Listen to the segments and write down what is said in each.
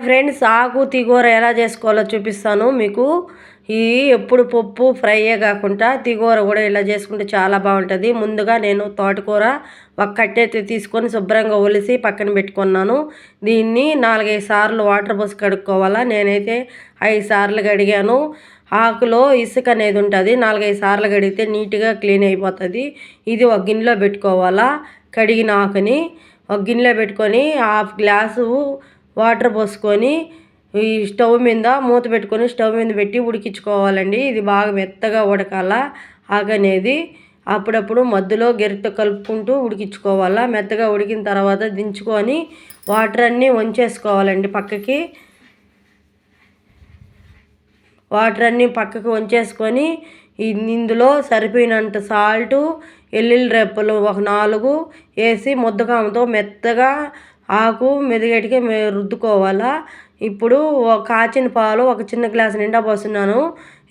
Friends, ఆకు తిగూర ఎలా చేసుకోవాలో చూపిస్తాను మీకు. ఈ ఎప్పుడు పప్పు ఫ్రైయే కాకుండా తిగూర కూడా ఇలా చేసుకుంటే చాలా బాగుంటుంది. ముందుగా నేను తోటకూర ఒక కట్టెత్తి తీసుకొని శుభ్రంగా ఒలిసి పక్కన పెట్టుకున్నాను. దీన్ని 4-5 సార్లు వాటర్ పోసి కడుక్కోవాలా. నేనైతే 5 సార్లు కడిగాను. ఆకులో ఇసుక అనేది ఉంటుంది. 4-5 సార్లు కడిగితే నీట్గా క్లీన్ అయిపోతుంది. ఇది ఒక గిన్నెలో పెట్టుకోవాలా. కడిగిన ఆకుని ఒక గిన్నెలో పెట్టుకొని హాఫ్ గ్లాసు వాటర్ పోసుకొని ఈ స్టవ్ మీద మూత పెట్టుకొని స్టవ్ మీద పెట్టి ఉడికించుకోవాలండి. ఇది బాగా మెత్తగా ఉడకాల ఆకు అనేది. అప్పుడప్పుడు మధ్యలో గెరిటతో కలుపుకుంటూ ఉడికించుకోవాలా. మెత్తగా ఉడికిన తర్వాత దించుకొని వాటర్ అన్నీ వంచేసుకోవాలండి పక్కకి. వాటర్ అన్నీ పక్కకు వంచేసుకొని ఇందులో సరిపోయినంత సాల్టు, ఎల్లుల్లి రెప్పలు ఒక 4 వేసి ముద్దకామతో మెత్తగా ఆకు మెదిగేటికి రుద్దుకోవాలా. ఇప్పుడు కాచిన పాలు ఒక చిన్న గ్లాసు నిండా పోస్తున్నాను.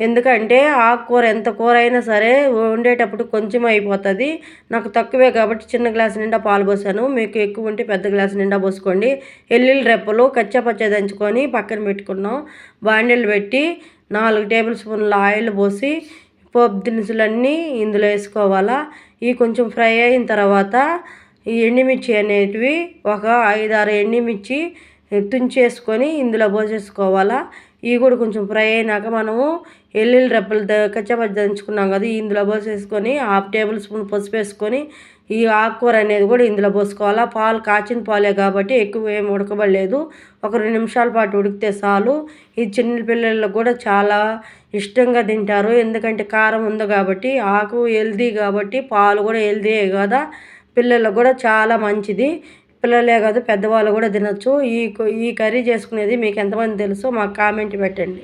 ఎందుకంటే ఆకుకూర ఎంత కూర అయినా సరే వండేటప్పుడు కొంచెం అయిపోతుంది. నాకు తక్కువే కాబట్టి చిన్న గ్లాసు నిండా పాలు పోసాను. మీకు ఎక్కువ ఉంటే పెద్ద గ్లాసు నిండా పోసుకోండి. ఎల్లుల్లి రెప్పలు కచ్చపచ్చ దంచుకొని పక్కన పెట్టుకున్నాం. బాండీలు పెట్టి 4 టేబుల్ స్పూన్ల ఆయిల్ పోసి పోపు దినుసులన్నీ ఇందులో వేసుకోవాలా. ఇవి కొంచెం ఫ్రై అయిన తర్వాత ఈ ఎండుమిర్చి అనేటివి ఒక 5-6 ఎండుమిర్చి తుంచేసుకొని ఇందులో పోసేసుకోవాలా. ఇవి కూడా కొంచెం ఫ్రై అయినాక మనము ఎల్లుల్లి రెప్పలు కచ్చపచ్చ దంచుకున్నాం కదా, ఇందులో పోసేసుకొని 1/2 టేబుల్ స్పూన్ పసుపు వేసుకొని ఈ ఆకుకూర అనేది కూడా ఇందులో పోసుకోవాలా. పాలు కాచిన పాలే కాబట్టి ఎక్కువ ఏమి ఉడకబడలేదు. ఒక 2 నిమిషాల పాటు ఉడికితే చాలు. ఈ చిన్న పిల్లలకు కూడా చాలా ఇష్టంగా తింటారు. ఎందుకంటే కారం ఉంది కాబట్టి, ఆకు హెల్దీ కాబట్టి, పాలు కూడా హెల్దీయే కదా, పిల్లలకు కూడా చాలా మంచిది. పిల్లలే కాదు పెద్దవాళ్ళు కూడా తినచ్చు. ఈ కర్రీ చేసుకునేది మీకు ఎంతమంది తెలుసో మాకు కామెంట్ పెట్టండి.